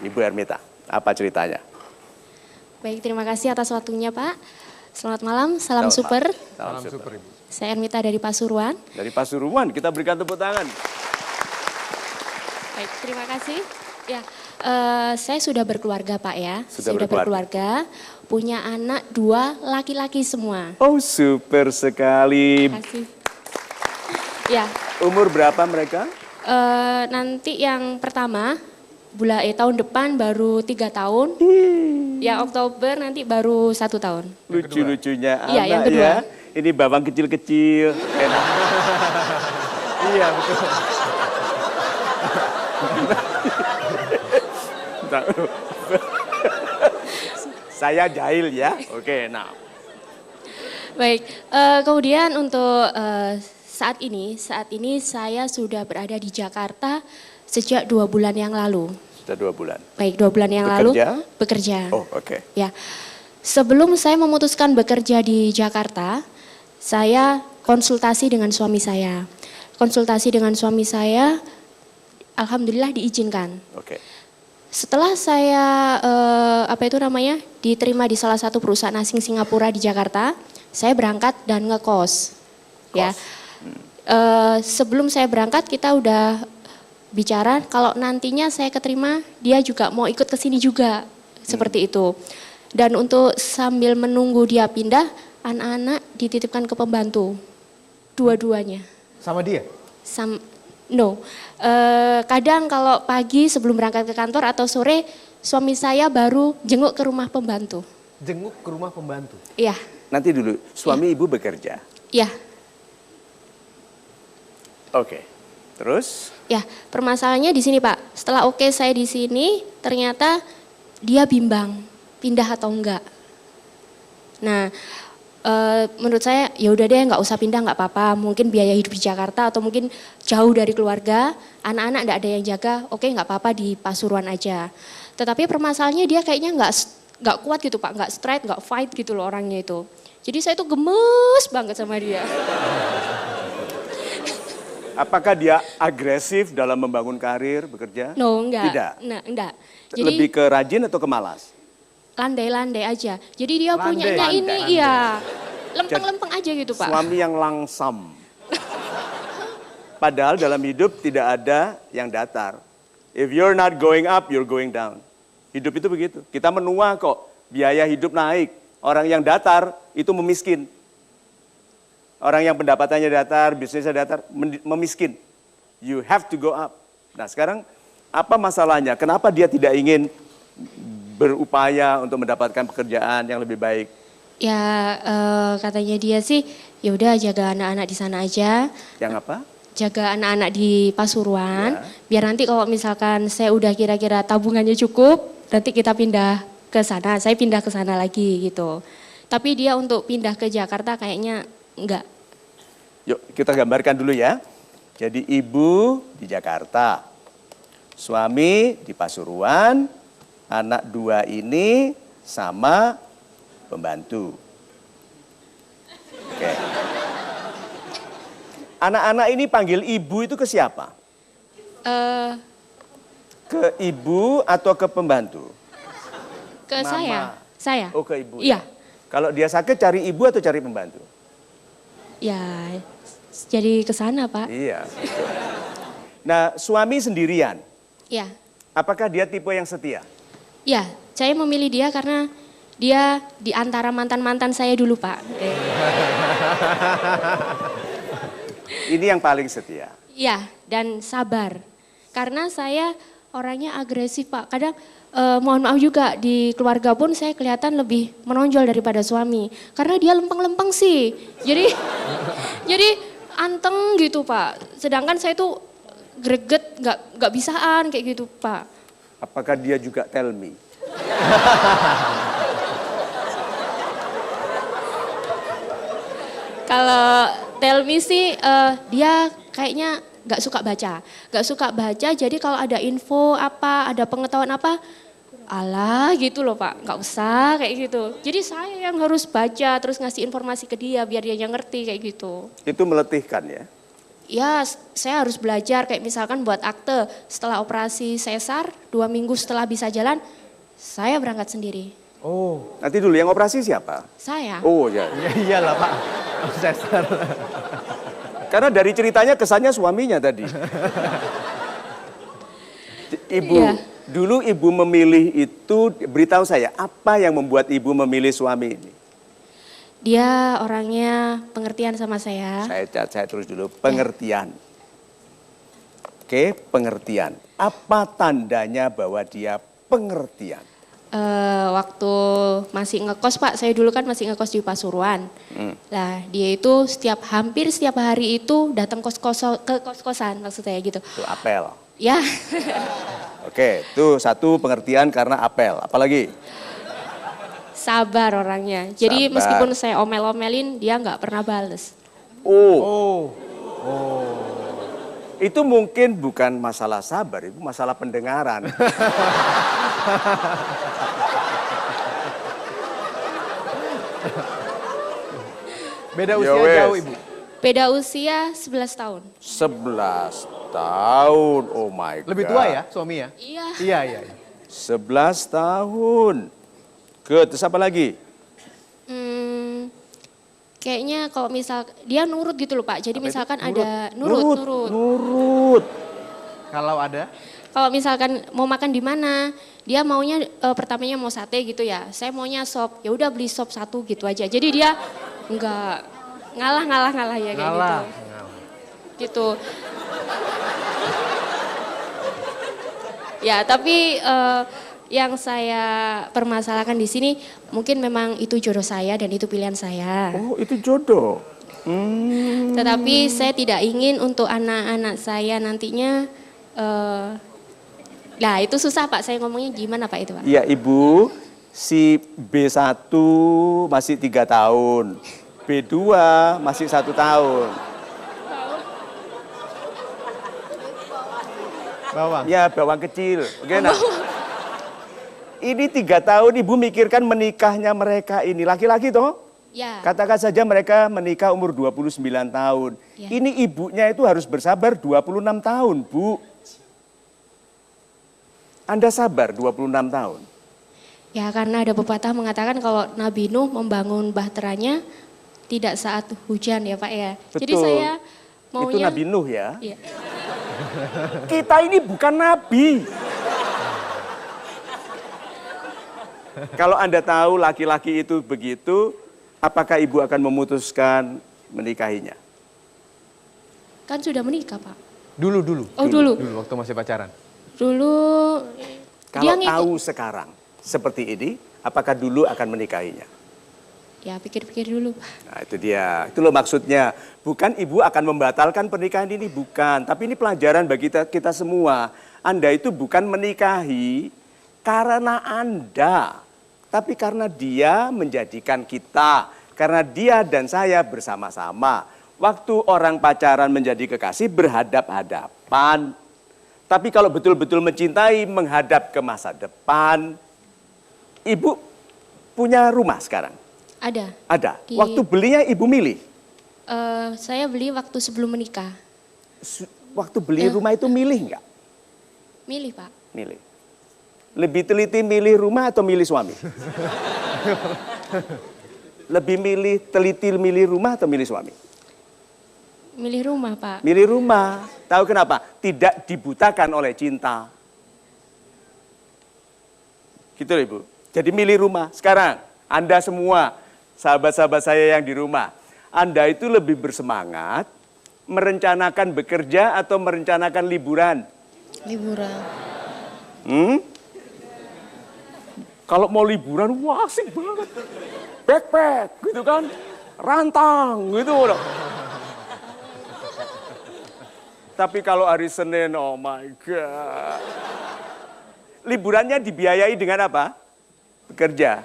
Ibu Hermita, apa ceritanya? Baik, terima kasih atas waktunya Pak. Selamat malam, salam Selamat super. Salam super. Ibu. Saya Hermita dari Pasuruan. Dari Pasuruan, kita berikan tepuk tangan. Baik, terima kasih. Ya, saya sudah berkeluarga Pak ya. Sudah berkeluarga, punya anak 2 laki-laki semua. Oh, super sekali. Terima kasih. Ya, Umur berapa mereka? nanti yang pertama tahun depan baru 3 tahun. Yang Oktober nanti baru 1 tahun. Lucu-lucunya Iya, anak yang kedua. ya. Ini bawang kecil-kecil. Enak. Iya betul. Saya jahil ya. Oke, nah. Baik, kemudian untuk saat ini saya sudah berada di Jakarta sejak 2 bulan yang lalu. Sudah 2 bulan. Baik, 2 bulan yang lalu bekerja. Oh, oke. Ya, sebelum saya memutuskan bekerja di Jakarta, saya konsultasi dengan suami saya. Konsultasi dengan suami saya, alhamdulillah diizinkan. Oke. Setelah saya diterima di salah satu perusahaan asing Singapura di Jakarta, saya berangkat dan ngekos. Ya, sebelum saya berangkat kita udah bicara kalau nantinya saya keterima dia juga mau ikut ke sini juga, seperti itu. Dan untuk sambil menunggu dia pindah, anak-anak dititipkan ke pembantu, dua-duanya. Sama dia? No, kadang kalau pagi sebelum berangkat ke kantor atau sore, suami saya baru jenguk ke rumah pembantu. Jenguk ke rumah pembantu? Iya. Nanti dulu, suami ibu bekerja? Iya. Oke, terus? Ya, permasalahannya di sini Pak. Setelah oke saya di sini, ternyata dia bimbang, pindah atau enggak. Nah, menurut saya ya udah deh nggak usah pindah nggak apa-apa. Mungkin biaya hidup di Jakarta atau mungkin jauh dari keluarga, anak-anak nggak ada yang jaga, oke nggak apa-apa di Pasuruan aja. Tetapi permasalahannya dia kayaknya nggak kuat gitu Pak, nggak straight, nggak fight gitu loh orangnya itu. Jadi saya tuh gemes banget sama dia. Apakah dia agresif dalam membangun karir, bekerja? No, enggak. Tidak? Nah, enggak. Jadi, Lebih ke rajin atau ke malas? landai-landai aja. Jadi dia punyanya Landai. ini, iya, lempeng-lempeng aja gitu Pak. Suami yang langsam. Padahal dalam hidup tidak ada yang datar. If you're not going up, you're going down. Hidup itu begitu. Kita menua kok, biaya hidup naik. Orang yang datar itu memiskin. Orang yang pendapatannya datar, bisnisnya datar, memiskin. You have to go up. Nah sekarang apa masalahnya? Kenapa dia tidak ingin berupaya untuk mendapatkan pekerjaan yang lebih baik? Ya katanya dia sih, ya udah jaga anak-anak di sana aja. Yang apa? Jaga anak-anak di Pasuruan. Ya. Biar nanti kalau misalkan saya udah kira-kira tabungannya cukup, nanti kita pindah ke sana. Saya pindah ke sana lagi gitu. Tapi dia untuk pindah ke Jakarta kayaknya enggak. Yuk kita gambarkan dulu ya. Jadi ibu di Jakarta, suami di Pasuruan, anak 2 ini sama pembantu. Oke. Anak-anak ini panggil ibu itu ke siapa? Eh, Ke ibu atau ke pembantu? ke Mama. saya. Oh ke ibu. Iya. Kalau dia sakit cari ibu atau cari pembantu? Ya, jadi ke sana Pak. Iya. Nah suami sendirian, Ya. apakah dia tipe yang setia? Ya, saya memilih dia karena dia di antara mantan-mantan saya dulu Pak. Ini yang paling setia. Ya, dan sabar. Karena saya orangnya agresif Pak. Kadang mohon maaf juga di keluarga pun saya kelihatan lebih menonjol daripada suami. Karena dia lempeng-lempeng sih. Jadi anteng gitu Pak. Sedangkan saya tuh greget, nggak bisaan kayak gitu Pak. Apakah dia juga tell me? Kalau tell me sih dia kayaknya nggak suka baca. Nggak suka baca jadi kalau ada info apa, ada pengetahuan apa, alah gitu loh Pak, nggak usah kayak gitu. Jadi saya yang harus baca terus ngasih informasi ke dia biar dia yang ngerti kayak gitu. Itu meletihkan ya? ya saya harus belajar kayak misalkan buat akte. Setelah operasi sesar, 2 minggu setelah bisa jalan, saya berangkat sendiri. Oh, Nanti dulu yang operasi siapa? Saya. Oh ya. ya iyalah Pak. Sesar. Karena dari ceritanya kesannya suaminya tadi. Ibu, Iya. dulu ibu memilih itu, beritahu saya, apa yang membuat ibu memilih suami ini? Dia orangnya pengertian sama saya. Saya terus dulu, pengertian. Oke, pengertian. Apa tandanya bahwa dia pengertian? Waktu masih ngekos Pak, saya dulu kan masih ngekos di Pasuruan. Nah dia itu hampir setiap hari itu datang ke kos-kosan maksud saya gitu. Itu apel. Ya, Oke, itu satu pengertian karena apel. Apalagi? sabar orangnya. Jadi Sabar. meskipun saya omel-omelin dia nggak pernah bales. Oh, Oh. itu mungkin bukan masalah sabar, itu masalah pendengaran. Beda Ya usia wes. jauh Ibu. Beda usia 11 tahun. 11 tahun, oh my God. Lebih tua ya suami ya? Iya. Iya. 11 tahun. Good, terus apa lagi? Kayaknya kalau misal dia nurut gitu loh Pak. Jadi misalkan ada Nurut. Kalau ada? Kalau misalkan mau makan di mana, dia maunya pertamanya mau sate gitu ya. Saya maunya sop. Ya udah beli sop 1 gitu aja. Jadi dia enggak ngalah ya kayak Ngalah. gitu. Gitu. Ya, tapi yang saya permasalahkan di sini mungkin memang itu jodoh saya dan itu pilihan saya. Oh, itu jodoh. Tetapi saya tidak ingin untuk anak-anak saya nantinya, nah itu susah Pak, saya ngomongnya gimana Pak itu Pak? Iya Ibu, si B1 masih 3 tahun, B2 masih 1 tahun. Bawang. Ya bawang kecil, oke nah. Ini 3 tahun Ibu mikirkan menikahnya mereka ini, laki-laki toh? Ya, Katakan saja mereka menikah umur 29 tahun. Ya. Ini ibunya itu harus bersabar 26 tahun, Bu. Anda sabar 26 tahun. ya karena ada pepatah mengatakan kalau Nabi Nuh membangun bahteranya tidak saat hujan ya Pak ya. Jadi Betul. saya Itu maunya. Nabi Nuh ya. Iya. Kita ini bukan nabi. Kalau Anda tahu laki-laki itu begitu, apakah Ibu akan memutuskan menikahinya? Kan sudah menikah Pak. Dulu. Oh dulu. Dulu waktu masih pacaran. Dulu Kalau dia ngikut. tahu sekarang seperti ini, apakah dulu akan menikahinya? Ya pikir-pikir dulu Pak. Nah itu dia, itu loh maksudnya. Bukan Ibu akan membatalkan pernikahan ini, bukan. Tapi ini pelajaran bagi kita semua. Anda itu bukan menikahi karena Anda. Tapi karena dia menjadikan kita. Karena dia dan saya bersama-sama. Waktu orang pacaran menjadi kekasih berhadap-hadapan. Tapi kalau betul-betul mencintai, menghadap ke masa depan. Ibu punya rumah sekarang? Ada. Ada. Di- Waktu belinya Ibu milih? Saya beli waktu sebelum menikah. Waktu beli rumah itu milih nggak? Milih Pak. Milih. Lebih teliti milih rumah atau milih suami? Lebih teliti milih rumah atau milih suami? Milih rumah Pak. Milih rumah. Tahu kenapa? Tidak dibutakan oleh cinta. Gitu loh Ibu. Jadi milih rumah. Sekarang Anda semua, sahabat-sahabat saya yang di rumah. Anda itu lebih bersemangat merencanakan bekerja atau merencanakan liburan? Liburan. Kalau mau liburan, wah asik banget. Backpack gitu kan. Rantang gitu loh. Tapi kalau hari Senin, oh my God. Liburannya dibiayai dengan apa? Bekerja.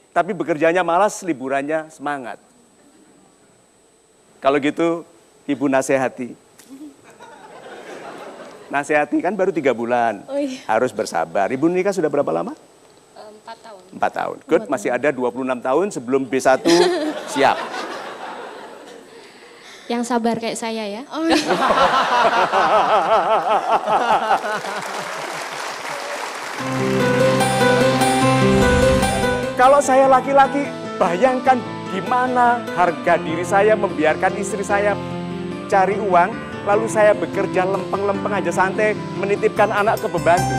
Tapi bekerjanya malas, liburannya semangat. Kalau gitu, Ibu nasihati. Nasihati kan baru 3 bulan. Oh iya. Harus bersabar. Ibu nikah sudah berapa lama? 4 tahun. 4 tahun. Good, masih ada 26 tahun sebelum B1 siap. Yang sabar kayak saya ya. Oh, Kalau saya laki-laki, bayangkan gimana harga diri saya membiarkan istri saya cari uang, lalu saya bekerja lempeng-lempeng aja santai, menitipkan anak ke pembantu.